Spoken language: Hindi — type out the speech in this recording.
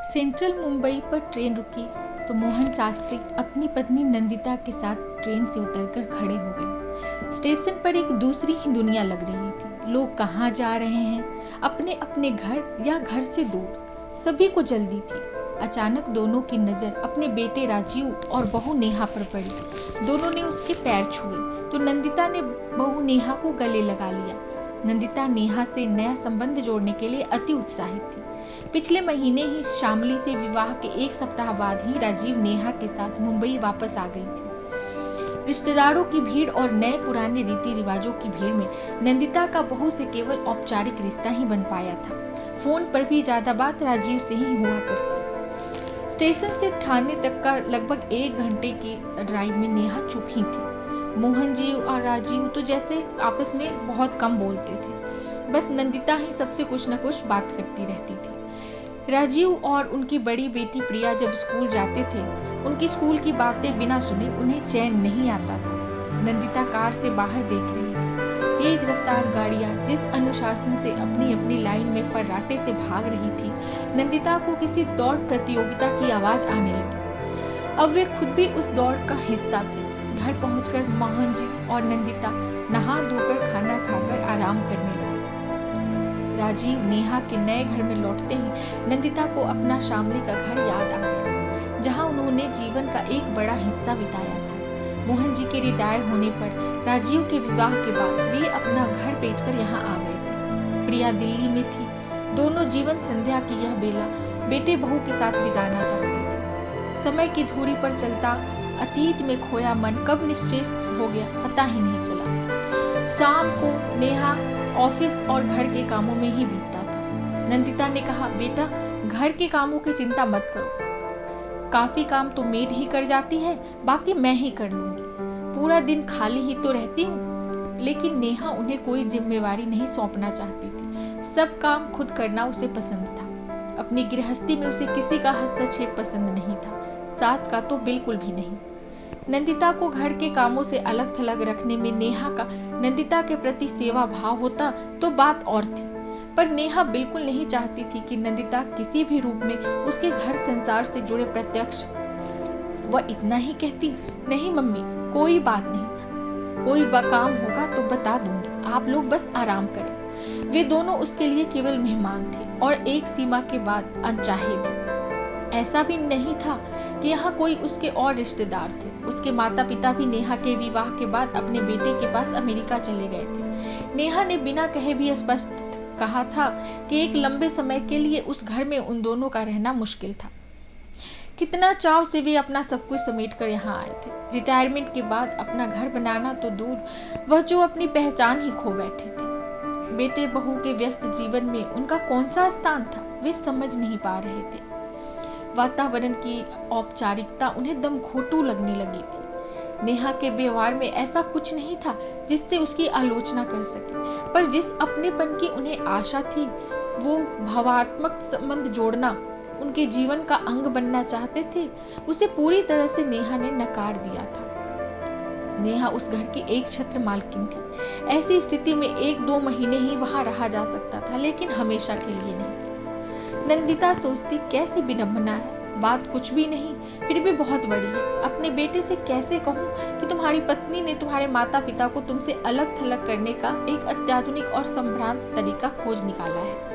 सेंट्रल मुंबई पर ट्रेन रुकी तो मोहन शास्त्री अपनी पत्नी नंदिता के साथ ट्रेन से उतरकर खड़े हो गए। स्टेशन पर एक दूसरी ही दुनिया लग रही थी। लोग कहाँ जा रहे हैं, अपने अपने घर या घर से दूर, सभी को जल्दी थी। अचानक दोनों की नज़र अपने बेटे राजीव और बहू नेहा पर पड़ी। दोनों ने उसके पैर छुए तो नंदिता ने बहू नेहा को गले लगा लिया। नंदिता नेहा से नया संबंध जोड़ने के लिए अति उत्साहित थी। पिछले महीने ही शामली से विवाह के एक सप्ताह बाद ही राजीव नेहा के साथ मुंबई वापस आ गई थी। रिश्तेदारों की भीड़ और नए पुराने रीति रिवाजों की भीड़ में नंदिता का बहू से केवल औपचारिक रिश्ता ही बन पाया था। फोन पर भी ज्यादा बात राजीव से ही हुआ करती। स्टेशन से थाने तक का लगभग 1 घंटे की ड्राइव में नेहा चुप ही थी। मोहन जी और राजीव तो जैसे आपस में बहुत कम बोलते थे, बस नंदिता ही सबसे कुछ न कुछ बात करती रहती थी। राजीव और उनकी बड़ी बेटी प्रिया जब स्कूल जाते थे, उनकी स्कूल की बातें बिना सुने उन्हें चैन नहीं आता था। नंदिता कार से बाहर देख रही थी। तेज रफ्तार गाड़ियां जिस अनुशासन से अपनी अपनी लाइन में फर्राटे से भाग रही थी, नंदिता को किसी दौड़ प्रतियोगिता की आवाज आने लगी। अब वे खुद भी उस दौड़ का हिस्सा थे। घर पहुंचकर मोहन जी और नंदिता नहा धोकर खाना खाकर आराम करने लगे। राजीव नेहा के नए घर में लौटते ही नंदिता को अपना शामली का घर याद आ गया, जहां उन्होंने जीवन का एक बड़ा हिस्सा बिताया था। मोहन जी के रिटायर होने पर राजीव के विवाह के बाद वे अपना घर बेचकर यहाँ आ गए थे। प्रिया दिल्ली में थी। दोनों जीवन संध्या की यह बेला बेटे बहू के साथ बिताना चाहते थे। समय की धुरी पर चलता अतीत में खोया मन कब निश्चेष्ट हो गया पता ही नहीं चला। शाम को नेहा ऑफिस और घर के कामों में ही बीतता था। नंदिता ने कहा, बेटा घर के कामों की चिंता मत करो, काफी काम तो मेड ही कर जाती है, बाकी मैं ही कर लूंगी। पूरा दिन खाली ही तो रहती हूँ। लेकिन नेहा उन्हें कोई जिम्मेवारी नहीं सौंपना चाहती थी। सब काम खुद करना उसे पसंद था। अपनी गृहस्थी में उसे किसी का हस्तक्षेप पसंद नहीं था, सास का तो बिल्कुल भी नहीं। नंदिता को घर के कामों से अलग थलग रखने में नेहा का नंदिता के प्रति सेवा भाव होता तो बात और थी, पर नेहा बिल्कुल नहीं चाहती थी कि नंदिता किसी भी रूप में उसके घर संसार से जुड़े प्रत्यक्ष। वह इतना ही कहती, नहीं मम्मी कोई बात नहीं, कोई काम होगा तो बता दूंगी, आप लोग बस आराम करें। वे दोनों उसके लिए केवल मेहमान थे और एक सीमा के बाद अनचाहे भी। ऐसा भी नहीं था कि यहाँ कोई उसके और रिश्तेदार थे। उसके माता पिता भी नेहा के विवाह के बाद अपने बेटे के पास अमेरिका चले गए थे। नेहा ने बिना कहे भी स्पष्ट कहा था कि एक लंबे समय के लिए उस घर में उन दोनों का रहना मुश्किल था। कितना चाव से वे अपना सब कुछ समेट कर यहाँ आए थे। रिटायरमेंट के बाद अपना घर बनाना तो दूर, वह जो अपनी पहचान ही खो बैठे थे। बेटे बहू के व्यस्त जीवन में उनका कौन सा स्थान था, वे समझ नहीं पा रहे थे। वातावरण की औपचारिकता उन्हें दम घोटू लगने लगी थी। नेहा के व्यवहार में ऐसा कुछ नहीं था जिससे उसकी आलोचना कर सके, पर जिस अपनेपन की उन्हें आशा थी, वो भावात्मक संबंध जोड़ना, उनके जीवन का अंग बनना चाहते थे, उसे पूरी तरह से नेहा ने नकार दिया था। नेहा उस घर की एक छत्र मालकिन थी। ऐसी स्थिति में 1-2 महीने ही वहां रहा जा सकता था, लेकिन हमेशा के लिए नहीं। नंदिता सोचती, कैसी विडंबना है, बात कुछ भी नहीं, फिर भी बहुत बड़ी है। अपने बेटे से कैसे कहूँ कि तुम्हारी पत्नी ने तुम्हारे माता पिता को तुमसे अलग थलग करने का एक अत्याधुनिक और संभ्रांत तरीका खोज निकाला है।